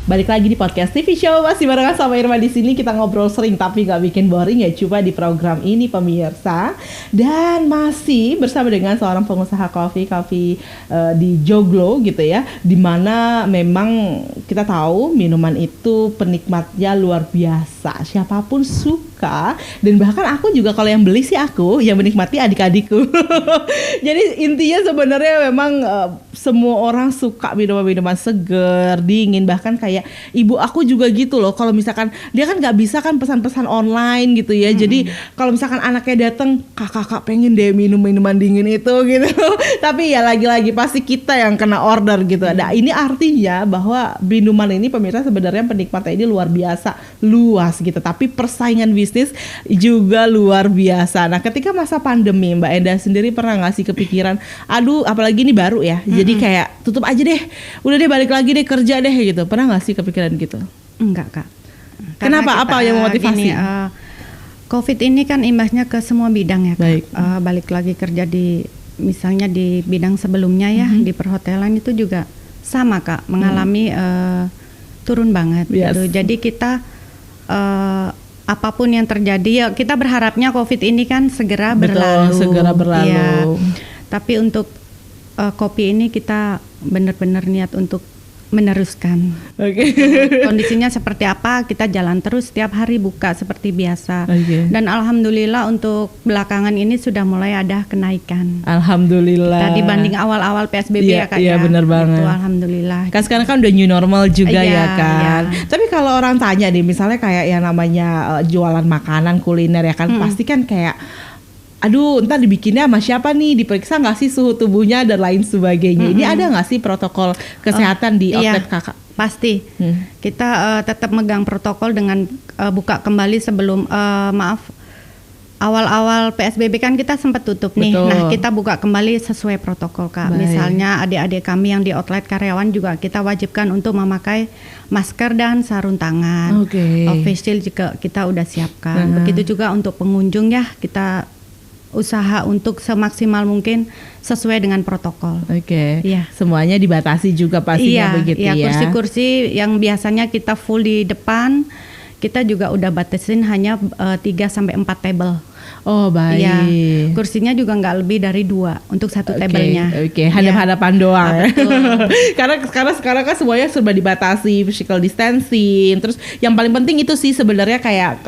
Balik lagi di podcast TV Show, masih barengan sama Irma di sini. Kita ngobrol sering tapi nggak bikin boring ya, coba di program ini pemirsa. Dan masih bersama dengan seorang pengusaha kopi di Joglo gitu ya, dimana memang kita tahu minuman itu penikmatnya luar biasa, siapapun suka. Dan bahkan aku juga kalau yang beli sih aku yang menikmati adik-adikku. Jadi intinya sebenarnya memang semua orang suka minuman-minuman seger, dingin, bahkan kayak ibu aku juga gitu loh. Kalau misalkan dia kan nggak bisa kan pesan-pesan online gitu ya. Jadi kalau misalkan anaknya datang, kakak pengen deh minum minuman dingin itu gitu. Tapi ya lagi-lagi pasti kita yang kena order gitu. Nah ini artinya bahwa minuman ini pemirsa sebenarnya penikmatnya ini luar biasa luas gitu. Tapi persaingan bisnis juga luar biasa. Nah ketika masa pandemi Mbak Enda sendiri pernah nggak sih kepikiran, aduh apalagi ini baru ya. Jadi kayak tutup aja deh, udah deh balik lagi deh kerja deh gitu. Pernah nggak sih kepikiran gitu? Enggak Kak. Kenapa? Apa yang memotivasi? COVID ini kan imbasnya ke semua bidang ya Kak. Baik. Balik lagi kerja misalnya di bidang sebelumnya ya, di perhotelan itu juga sama Kak, mengalami turun banget gitu. Jadi kita apapun yang terjadi ya kita berharapnya COVID ini kan segera berlalu. Segera berlalu. Ya. Tapi untuk kopi ini kita benar-benar niat untuk meneruskan. Kondisinya seperti apa, kita jalan terus setiap hari buka seperti biasa. Dan alhamdulillah untuk belakangan ini sudah mulai ada kenaikan. Alhamdulillah. Dibanding awal-awal PSBB ya Kak. Iya benar banget. Itu alhamdulillah. Kan sekarang kan udah new normal juga ya kan. Tapi kalau orang tanya nih, misalnya kayak yang namanya jualan makanan kuliner ya kan, pasti kan kayak aduh entar dibikinnya sama siapa nih, diperiksa nggak sih suhu tubuhnya dan lain sebagainya. Ini ada nggak sih protokol kesehatan di outlet kakak? Pasti. Kita tetap megang protokol dengan buka kembali sebelum awal-awal PSBB kan kita sempat tutup nih. Nah kita buka kembali sesuai protokol Kak. Baik. Misalnya adik-adik kami yang di outlet karyawan juga kita wajibkan untuk memakai masker dan sarung tangan. Face shield juga kita udah siapkan. Begitu juga untuk pengunjung ya, kita usaha untuk semaksimal mungkin sesuai dengan protokol. Semuanya dibatasi juga pastinya begitu ya. Kursi-kursi yang biasanya kita full di depan, kita juga udah batasin hanya 3-4 table. Oh baik. Ya, kursinya juga nggak lebih dari 2 untuk satu tablenya. Hadap-hadapan doang. Karena sekarang kan semuanya serba dibatasi, physical distancing. Terus yang paling penting itu sih sebenarnya kayak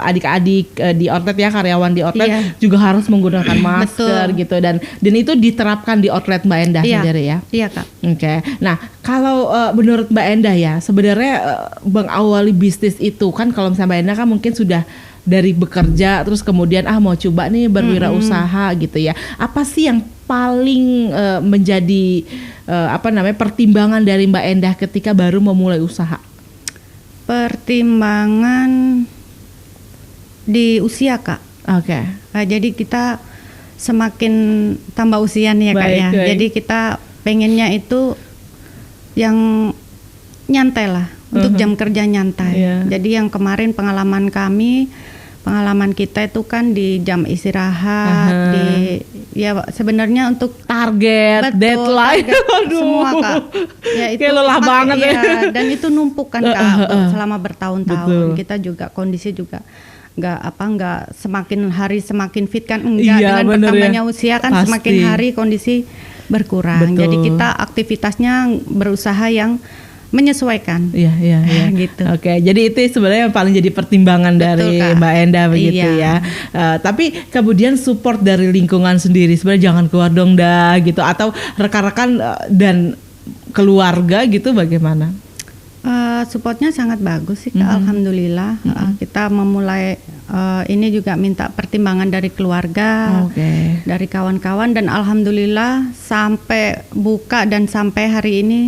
adik-adik di outlet ya, karyawan di outlet juga harus menggunakan masker gitu, dan itu diterapkan di outlet Mbak Endah sendiri ya. Iya Kak. Nah kalau menurut Mbak Endah ya, sebenarnya mengawali bisnis itu kan, kalau misalnya Mbak Endah kan mungkin sudah dari bekerja terus kemudian mau coba nih berwirausaha gitu ya. Apa sih yang paling menjadi pertimbangan dari Mbak Endah ketika baru memulai usaha? Pertimbangan di usia Kak. Jadi kita semakin tambah usia nih ya Kak ya. Jadi kita pengennya itu yang nyantai lah, untuk jam kerja nyantai. Jadi yang kemarin pengalaman kita itu kan di jam istirahat, sebenarnya untuk target, deadline, semua Kak. Ya itu kayak lelah banget ya. Dan itu numpuk kan Kak selama bertahun-tahun. Kita juga kondisi juga nggak semakin hari semakin fit kan, dengan bertambahnya usia kan semakin hari kondisi berkurang. Jadi kita aktivitasnya berusaha yang menyesuaikan. Gitu. Jadi itu sebenarnya yang paling jadi pertimbangan dari Kak. Mbak Endah begitu ya. Tapi kemudian support dari lingkungan sendiri, sebenarnya jangan keluar dong dah gitu, atau rekan-rekan dan keluarga gitu bagaimana? Supportnya sangat bagus sih Kak, alhamdulillah. Kita memulai ini juga minta pertimbangan dari keluarga, dari kawan-kawan, dan alhamdulillah sampai buka dan sampai hari ini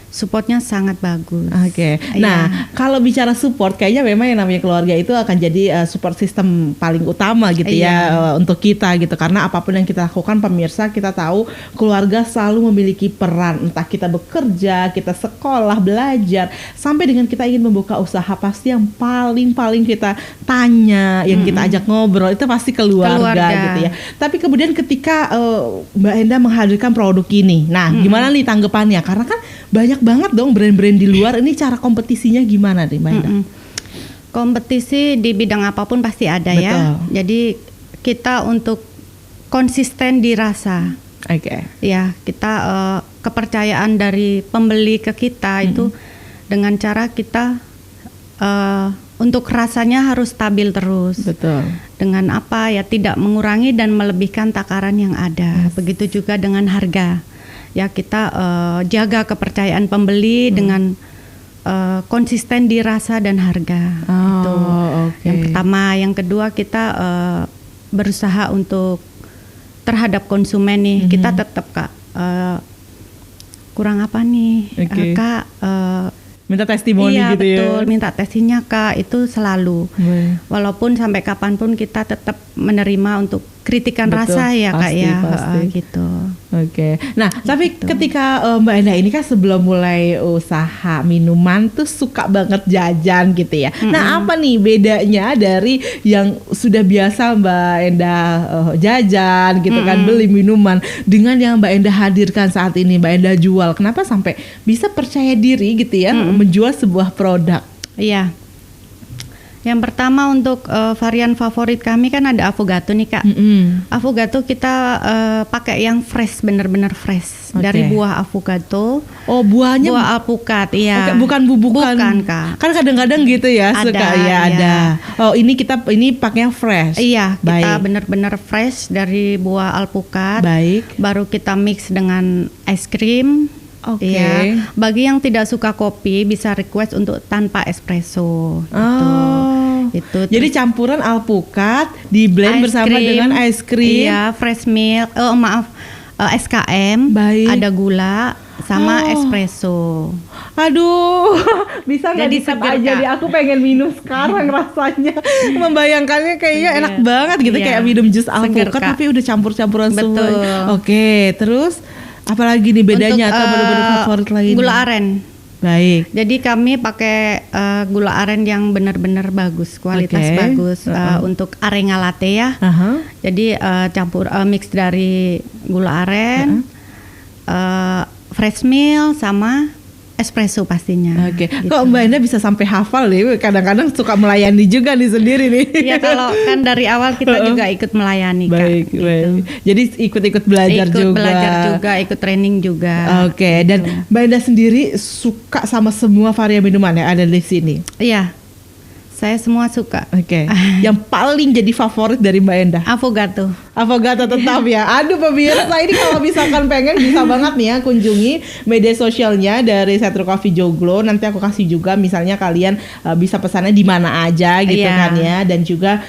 supportnya sangat bagus. Nah kalau bicara support, kayaknya memang yang namanya keluarga itu akan jadi support system paling utama gitu ya untuk kita gitu. Karena apapun yang kita lakukan pemirsa, kita tahu keluarga selalu memiliki peran. Entah kita bekerja, kita sekolah, belajar, sampai dengan kita ingin membuka usaha, pasti yang paling kita tanya, yang kita ajak ngobrol itu pasti keluarga gitu ya. Tapi kemudian ketika Mbak Endah menghadirkan produk ini, nah gimana nih tanggapannya? Karena kan banyak banget dong brand-brand di luar. Ini cara kompetisinya gimana nih Mbak Endah? Kompetisi di bidang apapun pasti ada. Betul. Ya. Jadi kita untuk konsisten di rasa. Oke. Ya, kita kepercayaan dari pembeli ke kita itu dengan cara kita untuk rasanya harus stabil terus. Betul. Dengan apa ya, tidak mengurangi dan melebihkan takaran yang ada. Begitu juga dengan harga. Ya, kita jaga kepercayaan pembeli dengan konsisten di rasa dan harga. Itu yang pertama. Yang kedua, kita berusaha untuk terhadap konsumen nih. Kita tetap Kak kurang apa nih, Kak? Minta testimoni iya, gitu ya. Iya betul, minta testinya Kak, itu selalu. Walaupun sampai kapanpun kita tetap menerima untuk kritikan rasa ya Kak ya. Gitu. Oke. Nah, tapi ketika Mbak Endah ini kan sebelum mulai usaha minuman tuh suka banget jajan gitu ya. Nah, apa nih bedanya dari yang sudah biasa Mbak Endah jajan gitu kan, beli minuman, dengan yang Mbak Endah hadirkan saat ini, Mbak Endah jual. Kenapa sampai bisa percaya diri gitu ya menjual sebuah produk? Iya. Yang pertama untuk varian favorit kami kan ada affogato nih Kak. Affogato kita pakai yang fresh, benar-benar fresh dari buah affogato. Oh, buahnya buah alpukat, iya. Bukan bukan Kak. Kan kadang-kadang gitu ya suka ya ada. Oh, ini pakai yang fresh. Iya, kita benar-benar fresh dari buah alpukat. Baik. Baru kita mix dengan es krim. Oke. Ya, bagi yang tidak suka kopi bisa request untuk tanpa espresso. Itu. Jadi campuran alpukat di blend bersama dengan es krim. Iya, fresh milk. SKM. Baik. Ada gula sama espresso. Aduh, bisa nggak jadi di-tap aja di aku pengen minum sekarang rasanya. Membayangkannya kayaknya enak banget gitu, kayak minum jus alpukat tapi udah campur-campuran semua. Oke, terus apalagi nih bedanya atau benar-benar favorit lain? Gula aren. Baik. Jadi kami pakai gula aren yang benar-benar bagus, kualitas bagus untuk arenga latte ya. Jadi campur mix dari gula aren, fresh milk sama espresso pastinya. Oke. Gitu. Kok Mbak Endah bisa sampai hafal nih? Kadang-kadang suka melayani juga nih sendiri nih. Ya kalau kan dari awal kita juga ikut melayani. Baik, Kak. Baik. Gitu. Jadi ikut belajar juga. Ikut belajar juga, ikut training juga. Oke. Dan Mbak Endah sendiri suka sama semua varian minuman yang ada di sini? Iya. Saya semua suka. Oke. Yang paling jadi favorit dari Mbak Endah? Affogato. Affogato tetap ya. Aduh pemirsa, ini kalau misalkan pengen bisa banget nih ya kunjungi media sosialnya dari Setro Coffee Joglo. Nanti aku kasih juga misalnya kalian bisa pesannya di mana aja gitu kan ya. Dan juga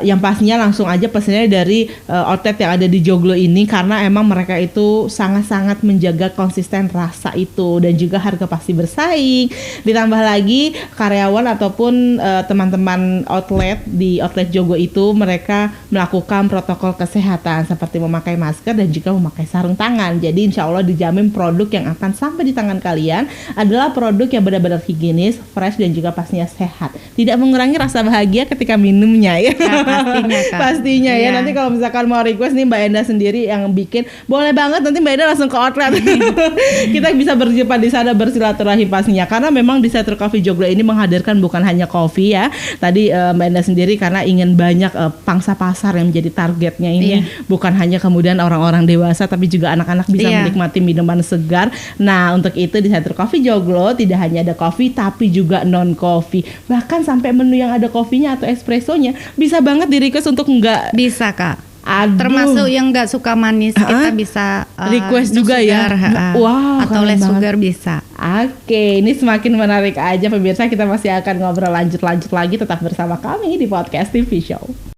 yang pastinya langsung aja pesannya dari outlet yang ada di Joglo ini, karena emang mereka itu sangat-sangat menjaga konsisten rasa itu, dan juga harga pasti bersaing. Ditambah lagi karyawan ataupun teman-teman outlet di outlet Joglo itu mereka melakukan protokol kesehatan seperti memakai masker dan juga memakai sarung tangan. Jadi insya Allah dijamin produk yang akan sampai di tangan kalian adalah produk yang benar-benar higienis, fresh dan juga pastinya sehat. Tidak mengurangi rasa bahagia ketika minumnya ya. Pastinya Kak. Pastinya ya. Nanti kalau misalkan mau request nih Mbak Endah sendiri yang bikin, boleh banget nanti Mbak Endah langsung ke outlet. Kita bisa berjumpa di sana, bersilaturahim pastinya. Karena memang di Setro Coffee Joglo ini menghadirkan bukan hanya kopi ya. Tadi Mbak Endah sendiri karena ingin banyak pangsa pasar yang menjadi targetnya ini. Bukan hanya kemudian orang-orang dewasa tapi juga anak-anak bisa menikmati minuman segar. Nah, untuk itu di Setro Coffee Joglo tidak hanya ada kopi tapi juga non kopi. Bahkan sampai menu yang ada kopinya atau espressonya bisa banget di request untuk enggak. Bisa Kak. Aduh. Termasuk yang nggak suka manis kita bisa request juga sugar, ya. Wow, atau less sugar bisa. Oke, ini semakin menarik aja pemirsa. Kita masih akan ngobrol lanjut lagi, tetap bersama kami di Podcast TV Show.